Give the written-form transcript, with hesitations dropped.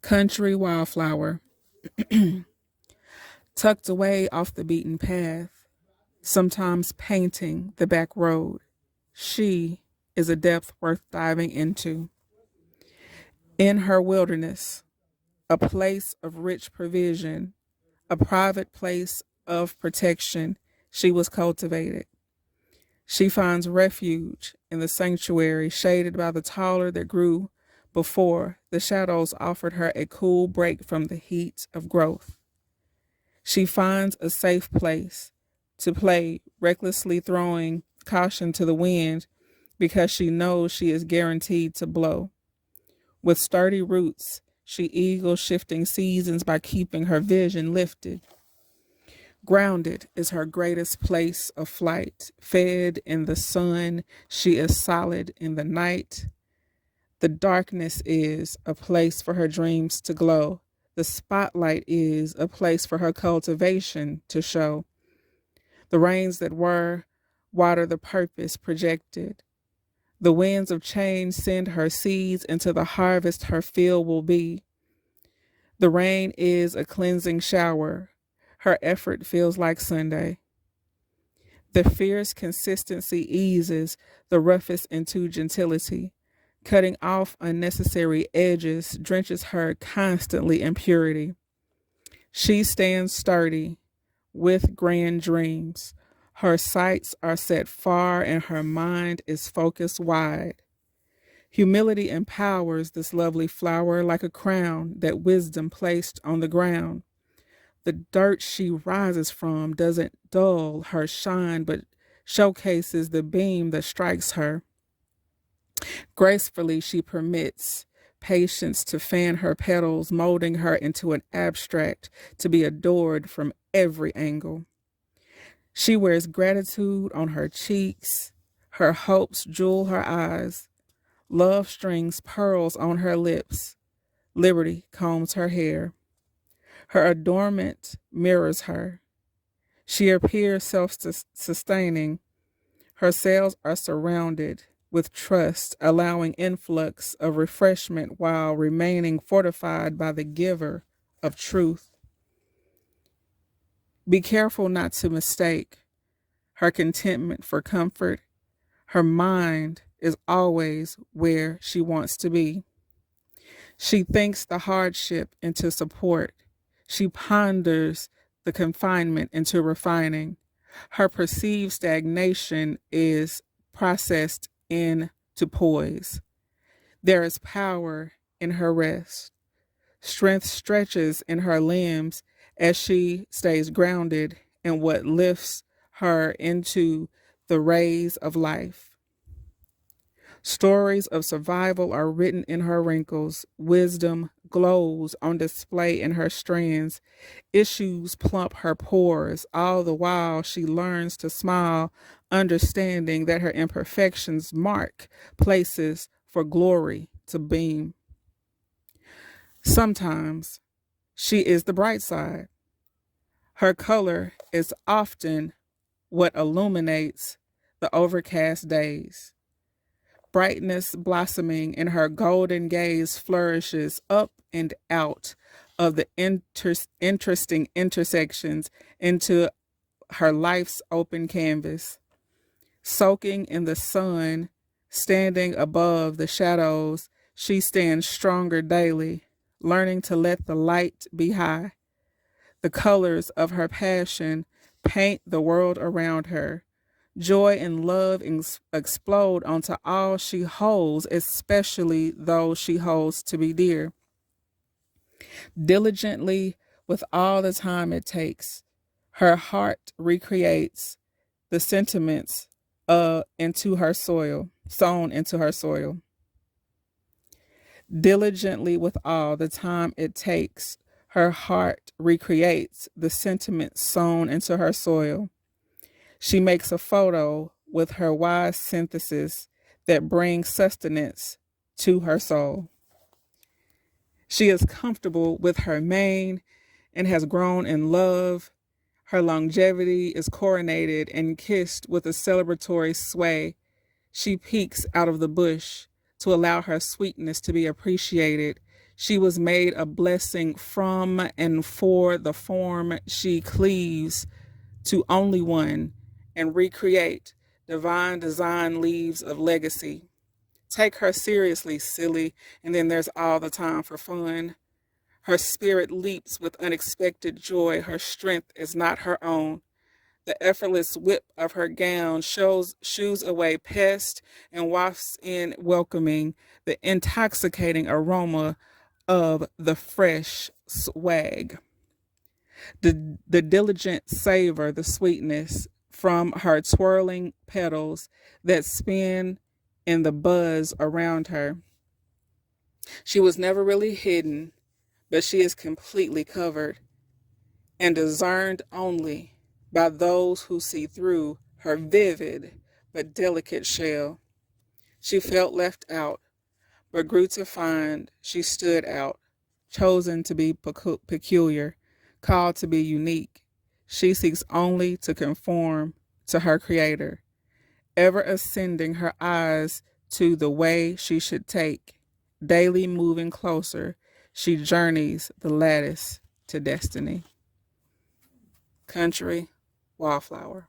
Country wildflower, tucked away off the beaten path, sometimes painting the back road. She is a depth worth diving into. In her wilderness, a place of rich provision, a private place of protection, she was cultivated. She finds refuge in the sanctuary shaded by the taller that grew before the shadows offered her a cool break from the heat of growth. She finds a safe place to play, recklessly throwing caution to the wind because she knows she is guaranteed to blow. With sturdy roots, she eagles shifting seasons by keeping her vision lifted. Grounded is her greatest place of flight. Fed in the sun, she is solid in the night. The darkness is a place for her dreams to glow. The spotlight is a place for her cultivation to show. The rains that were water the purpose projected. The winds of change send her seeds into the harvest her field will be. The rain is a cleansing shower. Her effort feels like Sunday. The fierce consistency eases the roughest into gentility. Cutting off unnecessary edges drenches her constantly in purity. She stands sturdy with grand dreams. Her sights are set far and her mind is focused wide. Humility empowers this lovely flower like a crown that wisdom placed on the ground. The dirt she rises from doesn't dull her shine, but showcases the beam that strikes her. Gracefully, she permits patience to fan her petals, molding her into an abstract to be adored from every angle. She wears gratitude on her cheeks, her hopes jewel her eyes, love strings pearls on her lips, liberty combs her hair. Her adornment mirrors her. She appears self sustaining. Her cells are surrounded with trust, allowing influx of refreshment while remaining fortified by the giver of truth. Be careful not to mistake her contentment for comfort. Her mind is always where she wants to be. She thinks the hardship into support. She ponders the confinement into refining. Her perceived stagnation is processed into poise. There is power in her rest. Strength stretches in her limbs as she stays grounded in what lifts her into the rays of life. Stories of survival are written in her wrinkles. Wisdom glows on display in her strands. Issues plump her pores. All the while she learns to smile, understanding that her imperfections mark places for glory to beam. Sometimes she is the bright side. Her color is often what illuminates the overcast days. Brightness blossoming in her golden gaze flourishes up and out of the interesting intersections into her life's open canvas. Soaking in the sun, standing above the shadows, she stands stronger daily, learning to let the light be high. The colors of her passion paint the world around her. Joy and love explode onto all she holds, especially those she holds to be dear. Diligently, with all the time it takes, her heart recreates the sentiments into her soil, sown into her soil. Diligently, with all the time it takes, her heart recreates the sentiments sown into her soil. She makes a photo with her wise synthesis that brings sustenance to her soul. She is comfortable with her mane and has grown in love. Her longevity is coronated and kissed with a celebratory sway. She peeks out of the bush to allow her sweetness to be appreciated. She was made a blessing from and for the form she cleaves to only one and recreate. Divine design leaves of legacy. Take her seriously, silly, and then there's all the time for fun. Her spirit leaps with unexpected joy. Her strength is not her own. The effortless whip of her gown shoos away pest and wafts in welcoming the intoxicating aroma of the fresh swag. The diligent savor the sweetness from her twirling petals that spin in the buzz around her. She was never really hidden, but she is completely covered and discerned only by those who see through her vivid but delicate shell. She felt left out, but grew to find she stood out, chosen to be peculiar, called to be unique. She seeks only to conform to her Creator, ever ascending her eyes to the way she should take. Daily moving closer, she journeys the lattice to destiny. Country Wildflower.